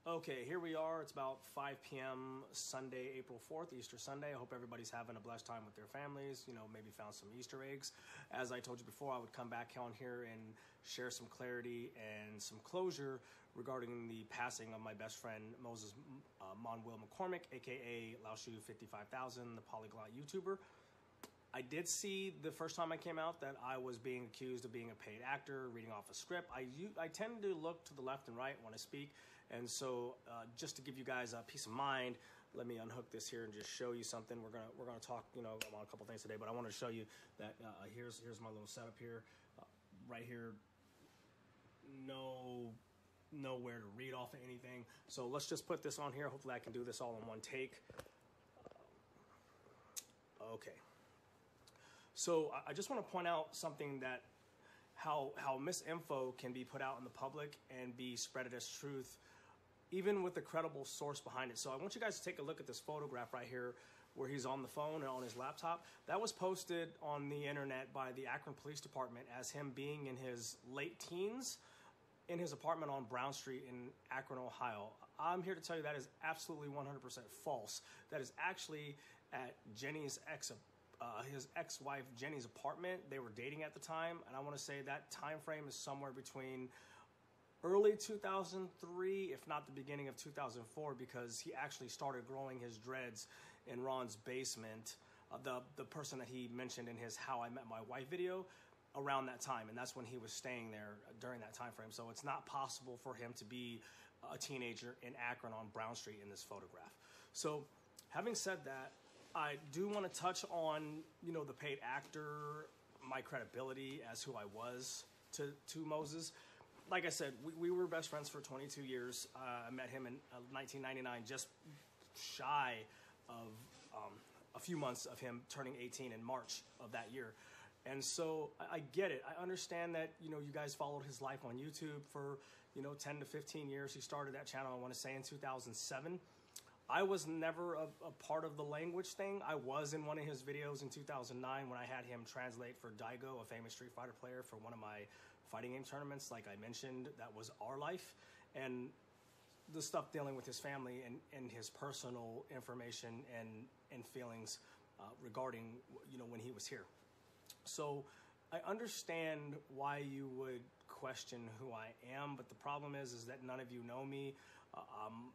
Okay, here we are. It's about 5 p.m. Sunday, April 4th, Easter Sunday. I hope everybody's having a blessed time with their families, maybe found some Easter eggs. As I told you before, I would come back on here and share some clarity and some closure regarding the passing of my best friend, Moses Monwill McCormick, aka Laoshu505000, the polyglot YouTuber. I did see the first time I came out that I was being accused of being a paid actor, reading off a script. I tend to look to the left and right when I speak, and so just to give you guys a peace of mind, let me unhook this here and just show you something. We're gonna talk, about a couple things today, but I want to show you that here's my little setup here, right here. Nowhere to read off of anything. So let's just put this on here. Hopefully, I can do this all in one take. Okay. So I just want to point out something, that how misinfo can be put out in the public and be spread as truth, even with a credible source behind it. So I want you guys to take a look at this photograph right here where he's on the phone and on his laptop. That was posted on the internet by the Akron Police Department as him being in his late teens in his apartment on Brown Street in Akron, Ohio. I'm here to tell you that is absolutely 100% false. That is actually at Jenny's his ex-wife Jenny's apartment. They were dating at the time, and I want to say that time frame is somewhere between early 2003, if not the beginning of 2004, because he actually started growing his dreads in Ron's basement, the person that he mentioned in his How I Met My Wife video, around that time, and that's when he was staying there during that time frame. So it's not possible for him to be a teenager in Akron on Brown Street in this photograph. So having said that, I do want to touch on, the paid actor, my credibility as who I was to Moses. Like I said, we were best friends for 22 years. I met him in 1999, just shy of a few months of him turning 18 in March of that year. And so I get it. I understand that, you guys followed his life on YouTube for, 10 to 15 years. He started that channel, I want to say, in 2007. I was never a part of the language thing. I was in one of his videos in 2009 when I had him translate for Daigo, a famous Street Fighter player, for one of my fighting game tournaments. Like I mentioned, that was our life. And the stuff dealing with his family and his personal information and feelings regarding, when he was here. So I understand why you would question who I am, but the problem is that none of you know me.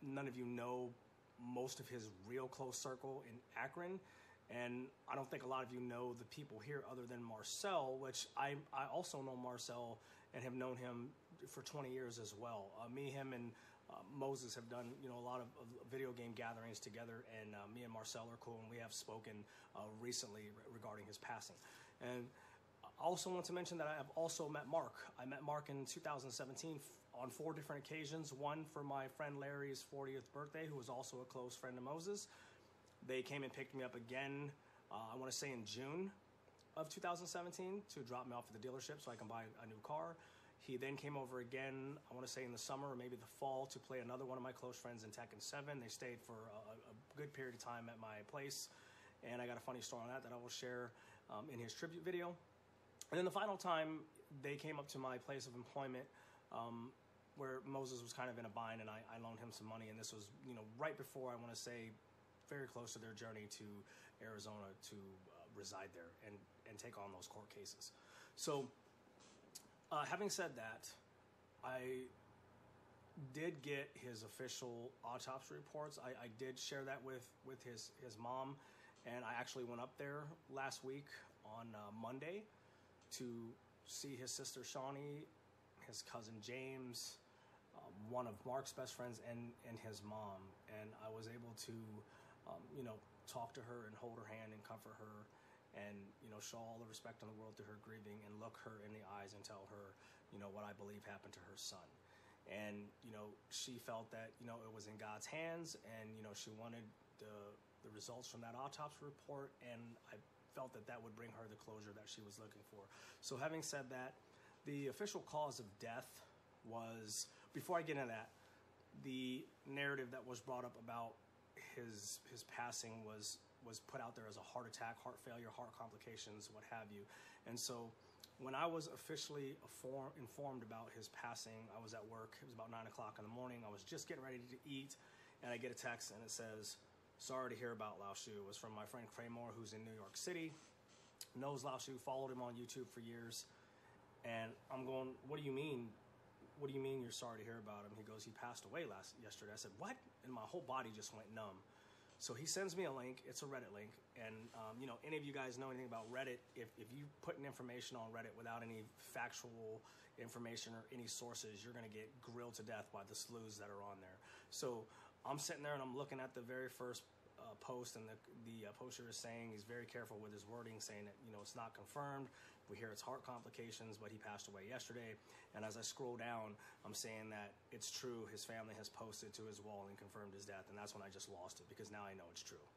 None of you know most of his real close circle in Akron, and I don't think a lot of you know the people here other than Marcel, which I also know Marcel and have known him for 20 years as well. Me, him, and Moses have done a lot of video game gatherings together, and me and Marcel are cool, and we have spoken recently regarding his passing. And I also want to mention that I have also met Mark. I met Mark in 2017 on 4 different occasions. One for my friend Larry's 40th birthday, who was also a close friend of Moses. They came and picked me up again, I want to say in June of 2017, to drop me off at the dealership so I can buy a new car. He then came over again, I want to say in the summer or maybe the fall, to play another one of my close friends in Tekken 7. They stayed for a good period of time at my place, and I got a funny story on that I will share in his tribute video. And then the final time, they came up to my place of employment where Moses was kind of in a bind, and I loaned him some money. And this was, right before, I want to say, very close to their journey to Arizona to reside there and take on those court cases. So having said that, I did get his official autopsy reports. I did share that with his mom, and I actually went up there last week on Monday to see his sister Shawnee, his cousin James, one of Mark's best friends, and his mom. And I was able to, talk to her and hold her hand and comfort her, and, show all the respect in the world to her grieving, and look her in the eyes and tell her, what I believe happened to her son. And, she felt that, it was in God's hands, and, she wanted the results from that autopsy report, and I felt that would bring her the closure that she was looking for. So having said that, the official cause of death was, before I get into that, the narrative that was brought up about his passing was put out there as a heart attack, heart failure, heart complications, what have you. And so when I was officially informed about his passing, I was at work. It was about 9 o'clock in the morning. I was just getting ready to eat, and I get a text, and it says, "Sorry to hear about Laoshu." It was from my friend Kramer, who's in New York City, knows Laoshu, followed him on YouTube for years. And I'm going, "What do you mean? What do you mean you're sorry to hear about him?" He goes, "He passed away yesterday." I said, "What?" And my whole body just went numb. So he sends me a link. It's a Reddit link. And, any of you guys know anything about Reddit, if you put in information on Reddit without any factual information or any sources, you're going to get grilled to death by the slews that are on there. So I'm sitting there and I'm looking at the very first post, and the poster is saying, he's very careful with his wording, saying that, it's not confirmed. We hear it's heart complications, but he passed away yesterday. And as I scroll down, I'm saying that it's true. His family has posted to his wall and confirmed his death. And that's when I just lost it, because now I know it's true.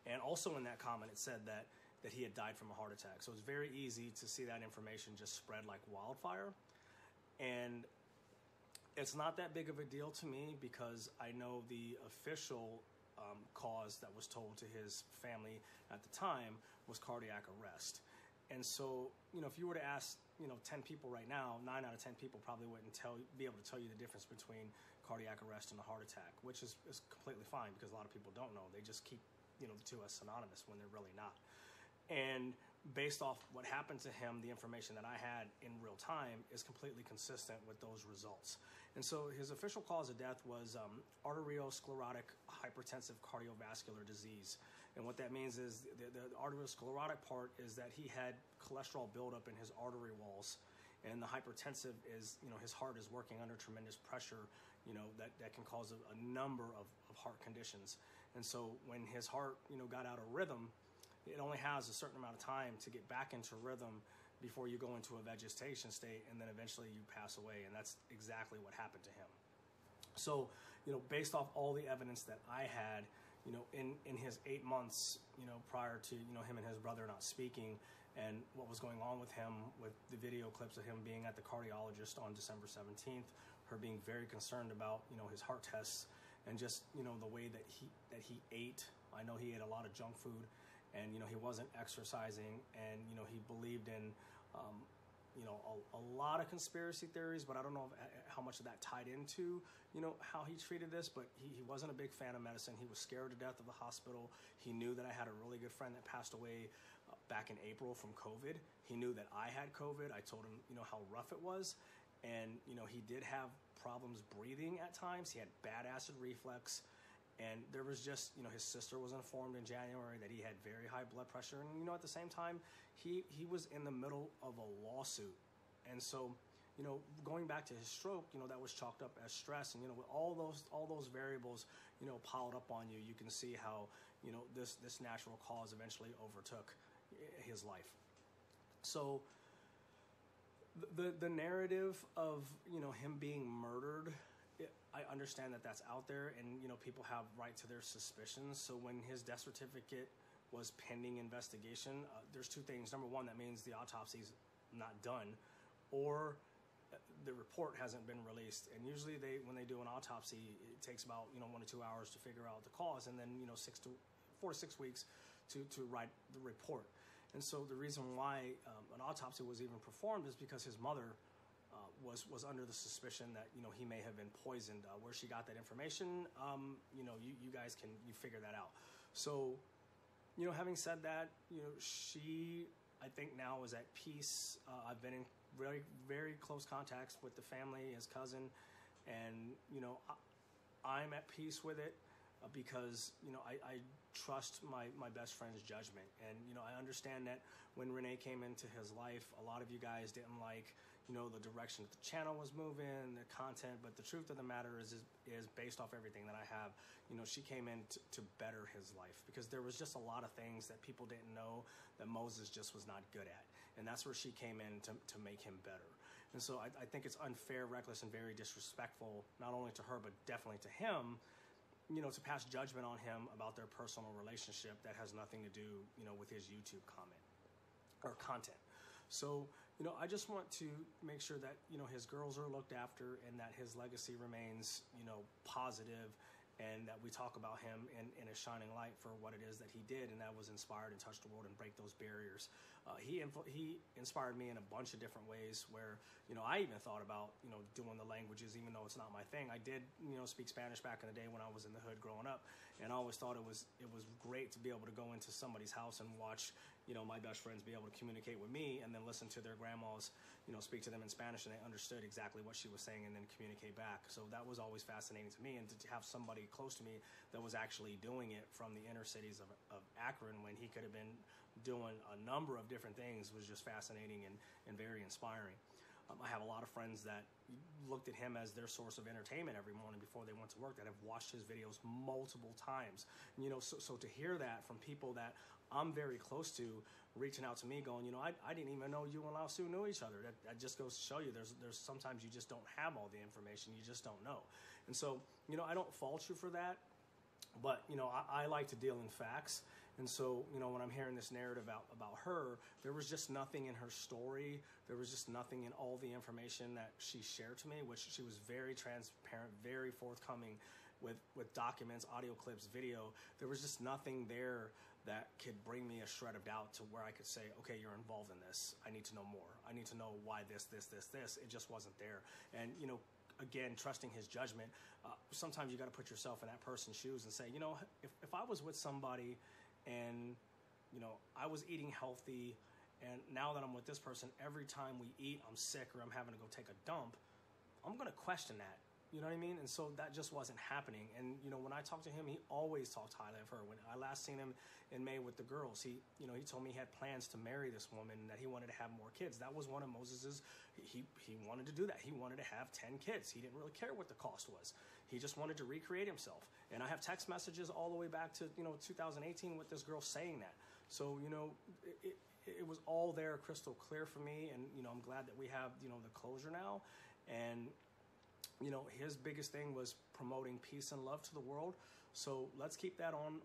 And also in that comment, it said that he had died from a heart attack. So it's very easy to see that information just spread like wildfire. And it's not that big of a deal to me, because I know the official cause that was told to his family at the time was cardiac arrest. And so, if you were to ask, 10 people right now, 9 out of 10 people probably wouldn't be able to tell you the difference between cardiac arrest and a heart attack, which is completely fine, because a lot of people don't know. They just keep, the two as synonymous when they're really not. And based off what happened to him, the information that I had in real time is completely consistent with those results. And so his official cause of death was arteriosclerotic hypertensive cardiovascular disease. And what that means is the arteriosclerotic part is that he had cholesterol buildup in his artery walls. And the hypertensive is, his heart is working under tremendous pressure, that can cause a number of heart conditions. And so when his heart, got out of rhythm, it only has a certain amount of time to get back into rhythm before you go into a vegetation state, and then eventually you pass away. And that's exactly what happened to him. So, based off all the evidence that I had, in his 8 months, prior to, him and his brother not speaking, and what was going on with him, with the video clips of him being at the cardiologist on December 17th, her being very concerned about, his heart tests, and just, the way that he ate. I know he ate a lot of junk food, and, he wasn't exercising, and, he believed in, a lot of conspiracy theories, but I don't know how much of that tied into, how he treated this, but he wasn't a big fan of medicine. He was scared to death of the hospital. He knew that I had a really good friend that passed away back in April from COVID. He knew that I had COVID. I told him, how rough it was. And, he did have problems breathing at times. He had bad acid reflux. And there was just, his sister was informed in January that he had very high blood pressure. And, at the same time, he was in the middle of a lawsuit. And so, going back to his stroke, that was chalked up as stress. And, with all those variables, piled up on you, you can see how, this natural cause eventually overtook his life. So the narrative of, him being murdered, I understand that that's out there, and, people have right to their suspicions. So when his death certificate was pending investigation, there's two things. Number one, that means the autopsy's not done, or the report hasn't been released. And usually when they do an autopsy, it takes about, 1 to 2 hours to figure out the cause, and then, 4 to 6 weeks to write the report. And so the reason why an autopsy was even performed is because his mother was under the suspicion that, he may have been poisoned. Where she got that information, you guys can figure that out. So, having said that, she, I think now is at peace. I've been in very, very close contacts with the family, his cousin, and, I'm at peace with it because, I trust my best friend's judgment. And, I understand that when Renee came into his life, a lot of you guys didn't like, the direction that the channel was moving, the content, but the truth of the matter is based off everything that I have, she came in to better his life, because there was just a lot of things that people didn't know that Moses just was not good at. And that's where she came in to make him better. And so I think it's unfair, reckless, and very disrespectful, not only to her, but definitely to him, to pass judgment on him about their personal relationship that has nothing to do, with his YouTube comment or content. So, I just want to make sure that, his girls are looked after, and that his legacy remains, positive, and that we talk about him in a shining light for what it is that he did, and that was inspired and touch the world and break those barriers. he inspired me in a bunch of different ways where, I even thought about, doing the languages, even though it's not my thing. I did, speak Spanish back in the day when I was in the hood growing up, and I always thought it was great to be able to go into somebody's house and watch, my best friends be able to communicate with me and then listen to their grandmas, speak to them in Spanish, and they understood exactly what she was saying and then communicate back. So that was always fascinating to me, and to have somebody close to me that was actually doing it from the inner cities of Akron when he could have been doing a number of different things was just fascinating and very inspiring. I have a lot of friends that looked at him as their source of entertainment every morning before they went to work, that have watched his videos multiple times. So to hear that from people that I'm very close to, reaching out to me going, I didn't even know you and Laoshu knew each other. That just goes to show you there's sometimes you just don't have all the information. You just don't know. And so, I don't fault you for that, but, I like to deal in facts. And so, when I'm hearing this narrative about her, there was just nothing in her story. There was just nothing in all the information that she shared to me, which she was very transparent, very forthcoming with documents, audio clips, video. There was just nothing there that could bring me a shred of doubt to where I could say, okay, you're involved in this. I need to know more. I need to know why this. It just wasn't there. And, again, trusting his judgment. Sometimes you got to put yourself in that person's shoes and say, if I was with somebody and, I was eating healthy, and now that I'm with this person, every time we eat, I'm sick or I'm having to go take a dump, I'm going to question that. You know what I mean? And so that just wasn't happening. And, when I talked to him, he always talked highly of her. When I last seen him in May with the girls, he told me he had plans to marry this woman, that he wanted to have more kids. That was one of Moses's, he wanted to do that. He wanted to have 10 kids. He didn't really care what the cost was. He just wanted to recreate himself. And I have text messages all the way back to, 2018 with this girl saying that. So, it was all there crystal clear for me. And, I'm glad that we have, the closure now. And, his biggest thing was promoting peace and love to the world. So let's keep that on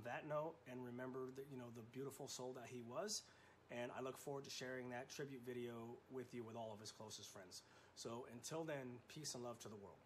that note, and remember that, the beautiful soul that he was. And I look forward to sharing that tribute video with you with all of his closest friends. So until then, peace and love to the world.